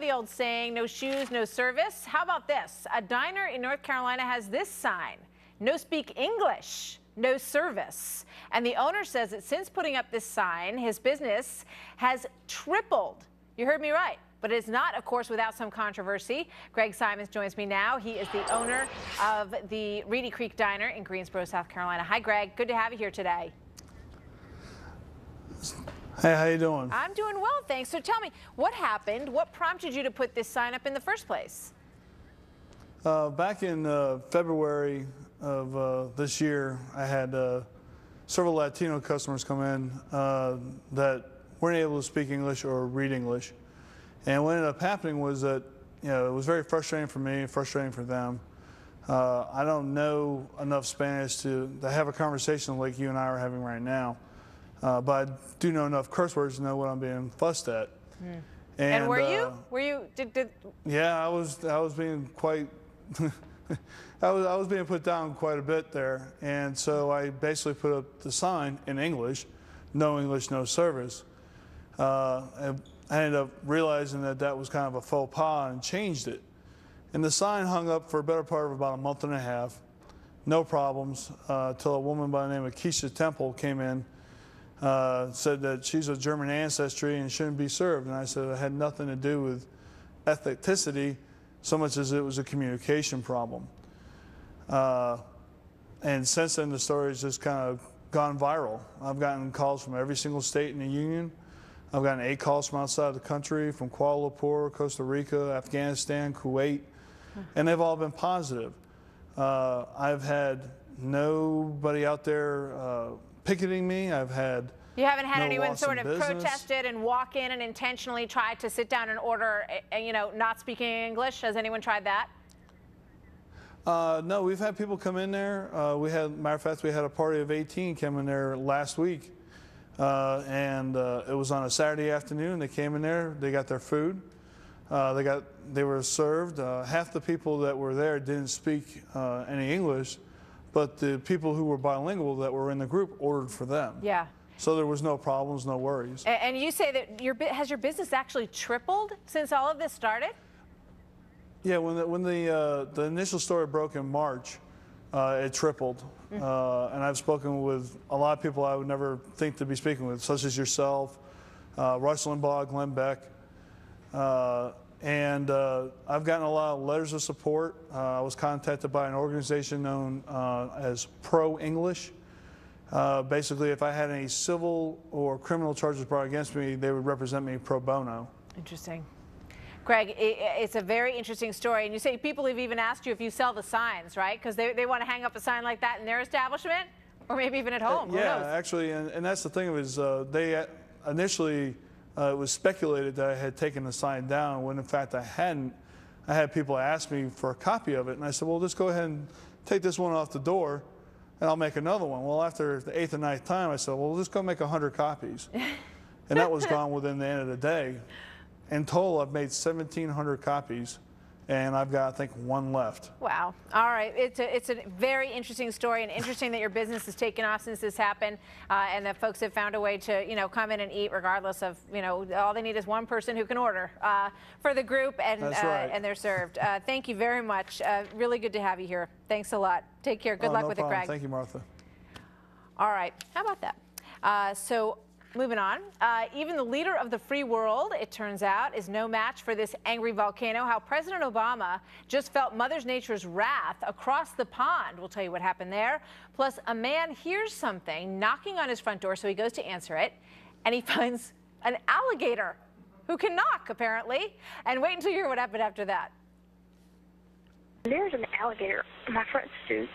the old saying, no shoes, no service. How about this? A diner in North Carolina has this sign: no speak English, no service. And the owner says that since putting up this sign, his business has tripled. You heard me right. But it's not, of course, without some controversy. Greg Simons joins me now. He is the owner of the Reedy Creek Diner in Greensboro, South Carolina. Hi, Greg. Good to have you here today. Hey, how you doing? I'm doing well, thanks. So tell me, what happened? What prompted you to put this sign up in the first place? Back in February of this year, I had several Latino customers come in that weren't able to speak English or read English. And what ended up happening was that, it was very frustrating for me, frustrating for them. I don't know enough Spanish to have a conversation like you and I are having right now. But I do know enough curse words to know what I'm being fussed at. And were you? Yeah, I was being quite. I was being put down quite a bit there, and so I basically put up the sign in English, no service. I ended up realizing that that was kind of a faux pas and changed it. And the sign hung up for a better part of about a month and a half, no problems, till a woman by the name of Keisha Temple came in. Said that she's of German ancestry and shouldn't be served. And I said it had nothing to do with ethnicity so much as it was a communication problem. And since then, the story has just kind of gone viral. I've gotten calls from every single state in the union. I've gotten 8 calls from outside the country, from Kuala Lumpur, Costa Rica, Afghanistan, Kuwait, and they've all been positive. I've had nobody out there picketing me. You haven't had anyone sort of protest it and walk in and intentionally try to sit down and order, not speaking English? Has anyone tried that? No, we've had people come in there. Matter of fact, we had a party of 18 come in there last week. And it was on a Saturday afternoon. They came in there, they got their food. They were served. Half the people that were there didn't speak any English, but the people who were bilingual that were in the group ordered for them. Yeah. So there was no problems, no worries. And you say that has your business actually tripled since all of this started? Yeah, when the initial story broke in March, it tripled. And I've spoken with a lot of people I would never think to be speaking with, such as yourself, Rush Limbaugh, Glenn Beck. And I've gotten a lot of letters of support. I was contacted by an organization known as Pro English. Basically, if I had any civil or criminal charges brought against me, they would represent me pro bono. Interesting. Greg, it's a very interesting story. And you say people have even asked you if you sell the signs, right? Because they want to hang up a sign like that in their establishment, or maybe even at home. Who knows? Actually, and that's the thing of it is they initially, it was speculated that I had taken the sign down when in fact I hadn't. I had people ask me for a copy of it, and I said, well, just go ahead and take this one off the door, and I'll make another one. Well, after the 8th or 9th time, I said, well, just go make 100 copies. And that was gone within the end of the day. In total, I've made 1,700 copies, and I've got, I think, 1 left. Wow. All right. It's a very interesting story, and interesting that your business has taken off since this happened, and that folks have found a way to, come in and eat regardless of, all they need is one person who can order for the group, and That's right. And they're served. Thank you very much. Really good to have you here. Thanks a lot. Take care. Good luck with it, Greg. Thank you, Martha. All right. How about that? Moving on, even the leader of the free world, it turns out, is no match for this angry volcano. How President Obama just felt Mother Nature's wrath across the pond. We'll tell you what happened there. Plus, a man hears something knocking on his front door, so he goes to answer it, and he finds an alligator who can knock, apparently. And wait until you hear what happened after that. There's an alligator on my front stoop.